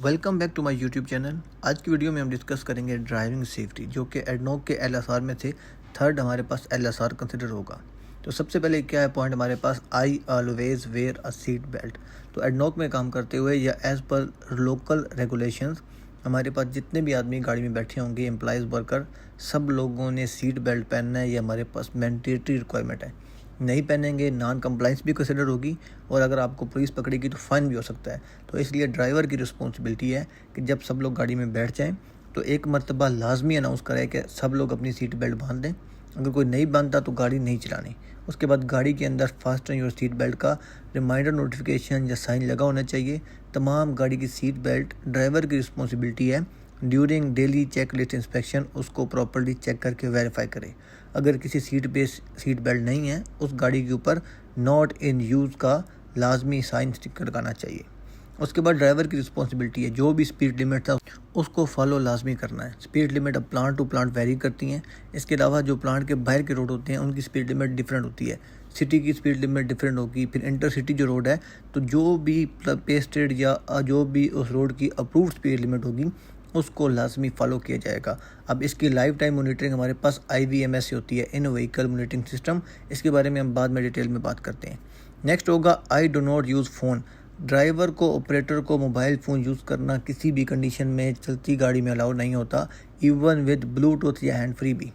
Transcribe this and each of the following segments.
Welcome back to my YouTube channel. आज की video में हम डिस्कस करेंगे ड्राइविंग सेफ्टी, जो कि एडनॉक के एलएसआर में से थर्ड हमारे पास एलएसआर कंसिडर होगा। तो सबसे पहले क्या है पॉइंट हमारे पास, I always wear a seat belt. तो एडनॉक में काम करते हुए या एज़ पर लोकल रेगुलेशंस हमारे पास जितने भी आदमी गाड़ी में बैठे होंगे, एम्प्लॉयज़, वर्कर, सब लोगों ने सीट बेल्ट पहनना है। ये हमारे पास मैंडेटरी रिक्वायरमेंट है। नहीं पहनेंगे नॉन कंप्लाइंस भी कंसिडर होगी, और अगर आपको पुलिस पकड़ेगी तो फ़ाइन भी हो सकता है। तो इसलिए ड्राइवर की रिस्पॉन्सिबिलिटी है कि जब सब लोग गाड़ी में बैठ जाएं तो एक मर्तबा लाजमी अनाउंस करें कि सब लोग अपनी सीट बेल्ट बांध दें। अगर कोई नहीं बांधता तो गाड़ी नहीं चलानी। उसके बाद गाड़ी के अंदर फास्टन योर सीट बेल्ट का रिमाइंडर नोटिफिकेशन या साइन लगा होना चाहिए। तमाम गाड़ी की सीट बेल्ट ड्राइवर की रिस्पॉन्सिबिलिटी है। During daily check list inspection उसको प्रॉपर्ली चेक करके वेरीफाई करें। अगर किसी सीट पे सीट बेल्ट नहीं है, उस गाड़ी के ऊपर नॉट इन यूज़ का लाजमी साइन स्टिकर लगाना चाहिए। उसके बाद ड्राइवर की रिस्पॉन्सिबिलिटी है, जो भी स्पीड लिमिट था उसको फॉलो लाजमी करना है। स्पीड लिमिट अब प्लांट टू प्लांट वेरी करती हैं। इसके अलावा जो प्लांट के बाहर के रोड होते हैं उनकी स्पीड लिमिट डिफरेंट होती है। सिटी की स्पीड लिमिट डिफरेंट होगी। फिर इंटर सिटी जो रोड है, तो जो भी पेस्टेड या जो भी उस रोड की अप्रूव्ड स्पीड लिमिट होगी उसको लाजमी फॉलो किया जाएगा। अब इसकी लाइफ टाइम मॉनिटरिंग हमारे पास IVMS से होती है, इन व्हीकल मॉनिटरिंग सिस्टम। इसके बारे में हम बाद में डिटेल में बात करते हैं। नेक्स्ट होगा I do not use phone. Driver को, ऑपरेटर को मोबाइल फ़ोन यूज़ करना किसी भी कंडीशन में चलती गाड़ी में अलाउ नहीं होता, इवन विद ब्लूटूथ या हैंड फ्री भी।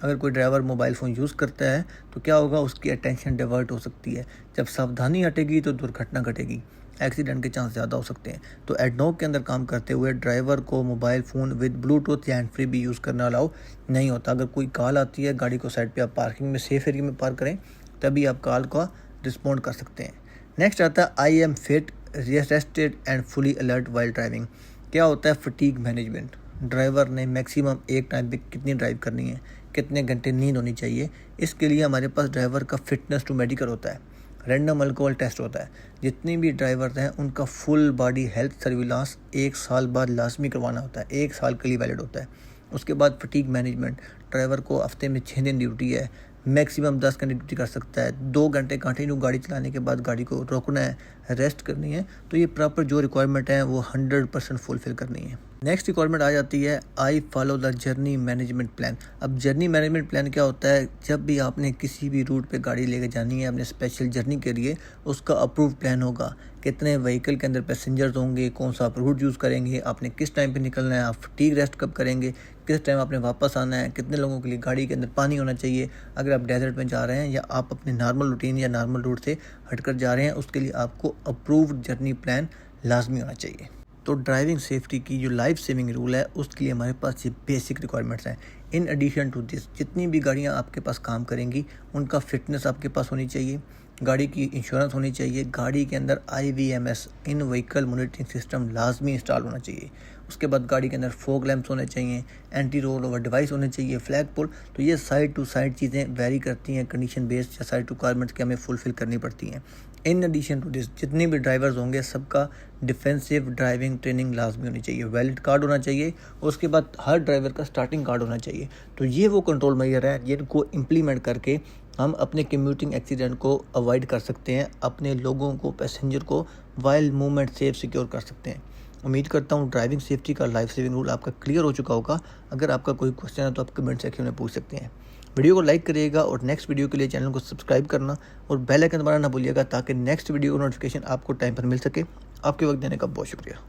अगर कोई ड्राइवर मोबाइल फ़ोन यूज़ करता है तो क्या होगा, उसकी अटेंशन डाइवर्ट हो सकती है। जब सावधानी हटेगी तो दुर्घटना घटेगी, एक्सीडेंट के चांस ज़्यादा हो सकते हैं। तो एडनॉक के अंदर काम करते हुए ड्राइवर को मोबाइल फ़ोन विद ब्लूटूथ या हैंड फ्री भी यूज़ करना अलाउ नहीं होता। अगर कोई कॉल आती है, गाड़ी को साइड पे आप पार्किंग में सेफ एरिया में पार्क करें, तभी आप कॉल का रिस्पॉन्ड कर सकते हैं। नेक्स्ट आता है I am fit, rested and fully alert while driving. क्या होता है फटीग मैनेजमेंट। ड्राइवर ने मैक्सिमम एक टाइम पे कितनी ड्राइव करनी है, कितने घंटे नींद होनी चाहिए, इसके लिए हमारे पास ड्राइवर का फिटनेस टू मेडिकल होता है। रैंडम अल्कोहल टेस्ट होता है। जितने भी ड्राइवर हैं उनका फुल बॉडी हेल्थ सर्विलांस 1 साल बाद लाजमी करवाना होता है, 1 साल के लिए वैलिड होता है। उसके बाद फटीग मैनेजमेंट, ड्राइवर को हफ्ते में 6 दिन ड्यूटी है, मैक्सिमम 10 घंटे ड्यूटी कर सकता है। 2 घंटे कंटिन्यू गाड़ी चलाने के बाद गाड़ी को रोकना है, रेस्ट करनी है। तो ये प्रॉपर जो रिक्वायरमेंट है वो 100% फुलफिल करनी है। नेक्स्ट रिक्वायरमेंट आ जाती है I follow the journey management plan. अब जर्नी मैनेजमेंट प्लान क्या होता है, जब भी आपने किसी भी रूट पे गाड़ी लेके जानी है अपने स्पेशल जर्नी के लिए, उसका अप्रूव प्लान होगा। कितने व्हीकल के अंदर पैसेंजर्स होंगे, कौन सा आप रूट यूज़ करेंगे, आपने किस टाइम पे निकलना है, आप फटीग रेस्ट कब करेंगे, किस टाइम आपने वापस आना है, कितने लोगों के लिए गाड़ी के अंदर पानी होना चाहिए। अगर आप डेजर्ट में जा रहे हैं या आप अपने नॉर्मल रूटीन या नॉर्मल रूट से हटकर जा रहे हैं, उसके लिए आपको अप्रूव्ड जर्नी प्लान लाजमी होना चाहिए। तो ड्राइविंग सेफ्टी की जो लाइफ सेविंग रूल है उसके लिए हमारे पास ये बेसिक रिक्वायरमेंट्स हैं। इन एडिशन टू दिस, जितनी भी गाड़ियाँ आपके पास काम करेंगी उनका फिटनेस आपके पास होनी चाहिए, गाड़ी की इंश्योरेंस होनी चाहिए, गाड़ी के अंदर IVMS इन व्हीकल मॉनिटरिंग सिस्टम लाजमी इंस्टॉल होना चाहिए। उसके बाद गाड़ी के अंदर फॉग लैंप्स होने चाहिए, एंटी रोल ओवर डिवाइस होने चाहिए, फ्लैग पुल। तो ये साइड टू साइड चीज़ें वेरी करती हैं, कंडीशन बेस्ड या साइड रिक्वायरमेंट्स के हमें फुलफिल करनी पड़ती हैं। इन एडिशन टू दिस, जितने भी ड्राइवर्स होंगे सबका डिफेंसिव ड्राइविंग ट्रेनिंग लाजमी होनी चाहिए, वैलिड कार्ड होना चाहिए। उसके बाद हर ड्राइवर का स्टार्टिंग कार्ड होना चाहिए। तो ये वो कंट्रोल मेजर है जिनको इम्प्लीमेंट करके हम अपने कम्यूटिंग एक्सीडेंट को अवॉइड कर सकते हैं, अपने लोगों को, पैसेंजर को वाइल मूवमेंट सेफ सिक्योर कर सकते हैं। उम्मीद करता हूँ ड्राइविंग सेफ्टी का लाइफ सेविंग रूल आपका क्लियर हो चुका होगा। अगर आपका कोई क्वेश्चन है तो आप कमेंट सेक्शन में पूछ सकते हैं। वीडियो को लाइक करिएगा और नेक्स्ट वीडियो के लिए चैनल को सब्सक्राइब करना और बेल आइकन दबाना ना भूलिएगा, ताकि नेक्स्ट वीडियो का नोटिफिकेशन आपको टाइम पर मिल सके। आपके वक्त देने का बहुत शुक्रिया।